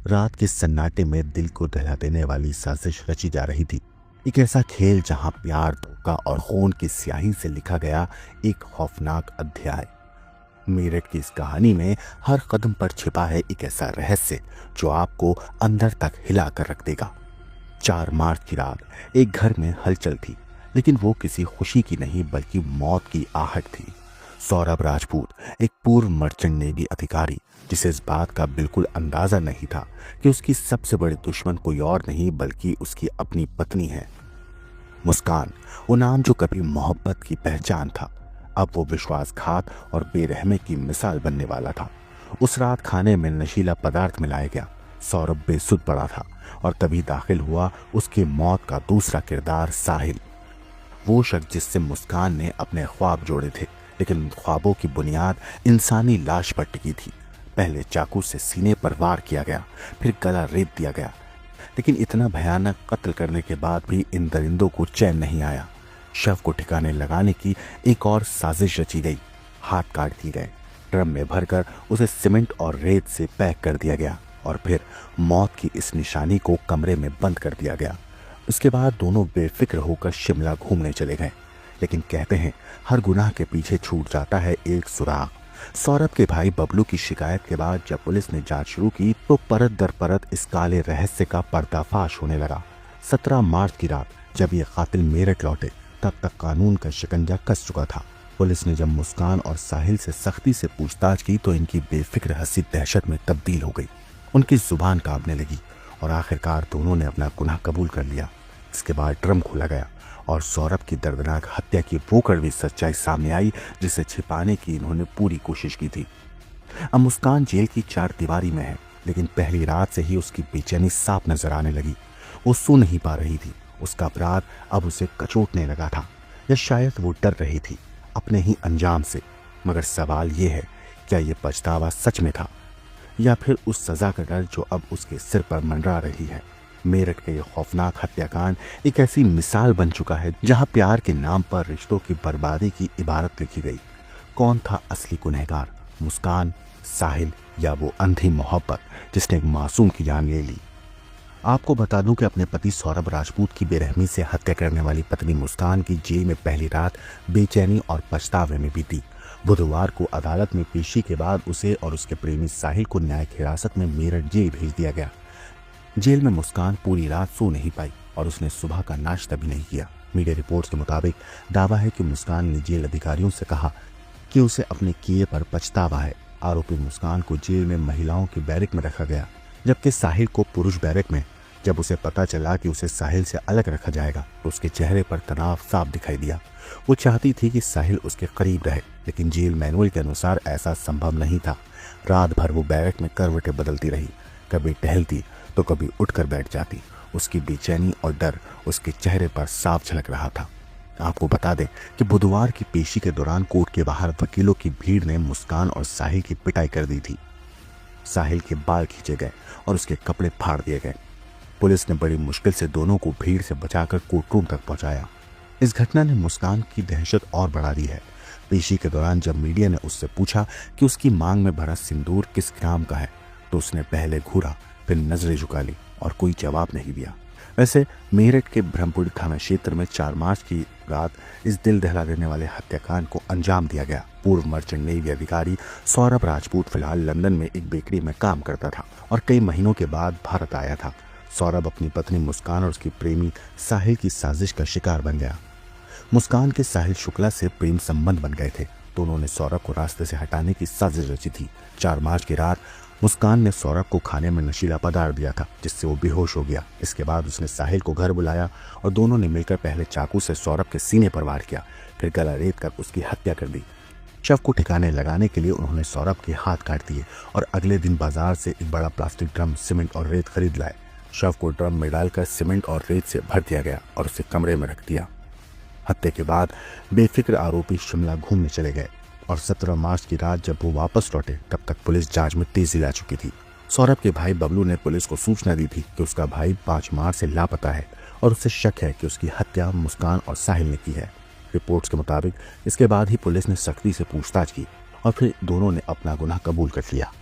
रात के सन्नाटे में दिल को दहला देने वाली साजिश रची जा रही थी। एक ऐसा खेल जहां प्यार, धोखा और खून की स्याही से लिखा गया एक खौफनाक अध्याय। मेरठ की इस कहानी में हर कदम पर छिपा है एक ऐसा रहस्य जो आपको अंदर तक हिला कर रख देगा। 4 मार्च की रात एक घर में हलचल थी, लेकिन वो किसी खुशी की नहीं बल्कि मौत की आहट थी। सौरभ राजपूत, एक पूर्व मर्चेंट नेवी अधिकारी, जिसे इस बात का बिल्कुल अंदाजा नहीं था कि उसकी सबसे बड़ी दुश्मन कोई और नहीं बल्कि उसकी अपनी पत्नी है। मुस्कान, वो नाम जो कभी मोहब्बत की पहचान था, अब वो विश्वासघात और बेरहमी की मिसाल बनने वाला था। उस रात खाने में नशीला पदार्थ मिलाया गया। सौरभ बेसुध पड़ा था और तभी दाखिल हुआ उसकी मौत का दूसरा किरदार, साहिल। वो शख्स जिससे मुस्कान ने अपने ख्वाब जोड़े थे, लेकिन उन ख्वाबों की बुनियाद इंसानी लाश पर टिकी थी। पहले चाकू से सीने पर वार किया गया, फिर गला रेत दिया गया, लेकिन इतना भयानक कत्ल करने के बाद भी इन दरिंदों को चैन नहीं आया। शव को ठिकाने लगाने की एक और साजिश रची गई। हाथ काट दिए गए, ड्रम में भरकर उसे सीमेंट और रेत से पैक कर दिया गया और फिर मौत की इस निशानी को कमरे में बंद कर दिया गया। उसके बाद दोनों बेफिक्र होकर शिमला घूमने चले गए। लेकिन कहते हैं हर गुनाह के पीछे छूट जाता है एक सुराग। सौरभ के भाई बबलू की शिकायत के बाद जब पुलिस ने जांच शुरू की तो परत दर परत इस काले रहस्य का पर्दाफाश होने लगा। 17 मार्च की रात जब ये कातिल मेरठ लौटे तब तक कानून का शिकंजा कस चुका था। पुलिस ने जब मुस्कान और साहिल से सख्ती से पूछताछ की तो इनकी बेफिक्र हंसी दहशत में तब्दील हो गई। उनकी जुबान कांपने लगी और आखिरकार दोनों ने अपना गुनाह कबूल कर लिया। इसके बाद ड्रम खोला गया और सौरभ की दर्दनाक हत्या की वो कड़वी सच्चाई सामने आई जिसे छिपाने की इन्होंने पूरी कोशिश की थी। अब मुस्कान जेल की 4 दीवारी में है, लेकिन पहली रात से ही उसकी बेचैनी साफ नजर आने लगी। वो सो नहीं पा रही थी। उसका अपराध अब उसे कचोटने लगा था, या शायद वो डर रही थी अपने ही अंजाम से। मगर सवाल ये है, क्या ये पछतावा सच में था या फिर उस सजा का डर जो अब उसके सिर पर मंडरा रही है। मेरठ के ये खौफनाक हत्याकांड एक ऐसी मिसाल बन चुका है जहां प्यार के नाम पर रिश्तों की बर्बादी की इबारत लिखी गई। कौन था असली गुनहगार, मुस्कान, साहिल या वो अंधी मोहब्बत जिसने एक मासूम की जान ले ली। आपको बता दूं कि अपने पति सौरभ राजपूत की बेरहमी से हत्या करने वाली पत्नी मुस्कान की जेल में पहली रात बेचैनी और पछतावे में बीती। बुधवार को अदालत में पेशी के बाद उसे और उसके प्रेमी साहिल को न्यायिक हिरासत में मेरठ जेल भेज दिया गया। जेल में मुस्कान पूरी रात सो नहीं पाई और उसने सुबह का नाश्ता भी नहीं किया। मीडिया रिपोर्ट्स के मुताबिक दावा है कि मुस्कान ने जेल अधिकारियों से कहा कि उसे अपने किए पर पछतावा है। आरोपी मुस्कान को जेल में महिलाओं की बैरक में रखा गया, जबकि साहिल को पुरुष बैरक में। जब उसे पता चला कि उसे साहिल से अलग रखा जाएगा तो उसके चेहरे पर तनाव साफ दिखाई दिया। वो चाहती थी कि साहिल उसके करीब रहे, लेकिन जेल मैनुअल के अनुसार ऐसा संभव नहीं था। रात भर वो बैरक में करवटें बदलती रही, कभी टहलती तो कभी उठकर बैठ जाती। उसकी बेचैनी और डर उसके चेहरे पर साफ झलक रहा था। आपको बता दें कि बुधवार की पेशी के दौरान कोर्ट के बाहर वकीलों की भीड़ ने मुस्कान और साहिल की पिटाई कर दी थी। साहिल के बाल खींचे गए और उसके कपड़े फाड़ दिए गए। पुलिस ने बड़ी मुश्किल से दोनों को भीड़ से बचाकर कोर्ट रूम तक पहुंचाया। इस घटना ने मुस्कान की दहशत और बढ़ा दी है। पेशी के दौरान जब मीडिया ने उससे पूछा कि उसकी मांग में भरा सिंदूर किस ग्राम का है तो उसने पहले घूरा, फिर नजरें झुका ली और कोई जवाब नहीं दिया। वैसे मेरठ के ब्रह्मपुरी थाना क्षेत्र में 4 मार्च की रात इस दिल दहला देने वाले हत्याकांड को अंजाम दिया गया। पूर्व मर्चेंट नेवी अधिकारी सौरभ राजपूत फिलहाल लंदन में एक बेकरी में काम करता था और कई महीनों के बाद भारत आया था। सौरभ अपनी पत्नी मुस्कान और उसकी प्रेमी साहिल की साजिश का शिकार बन गया। मुस्कान के साहिल शुक्ला से प्रेम संबंध बन गए थे। दोनों ने सौरभ को रास्ते से हटाने की साजिश रची थी। 4 मार्च की रात मुस्कान ने सौरभ को खाने में नशीला पदार्थ दिया था, जिससे वो बेहोश हो गया। इसके बाद उसने साहिल को घर बुलाया और दोनों ने मिलकर पहले चाकू से सौरभ के सीने पर वार किया, फिर गला रेत कर उसकी हत्या कर दी। शव को ठिकाने लगाने के लिए उन्होंने सौरभ के हाथ काट दिए और अगले दिन बाजार से एक बड़ा प्लास्टिक ड्रम सीमेंट और रेत खरीद लाए। शव को ड्रम में डालकर सीमेंट और रेत से भर दिया गया और उसे कमरे में रख दिया। हत्या के बाद बेफिक्र आरोपी शिमला घूमने चले गए और 17 मार्च की रात जब वो वापस लौटे तब तक पुलिस जांच में तेजी ला चुकी थी। सौरभ के भाई बबलू ने पुलिस को सूचना दी थी कि उसका भाई 5 मार्च से लापता है और उसे शक है कि उसकी हत्या मुस्कान और साहिल ने की है। रिपोर्ट्स के मुताबिक इसके बाद ही पुलिस ने सख्ती से पूछताछ की और फिर दोनों ने अपना गुनाह कबूल कर लिया।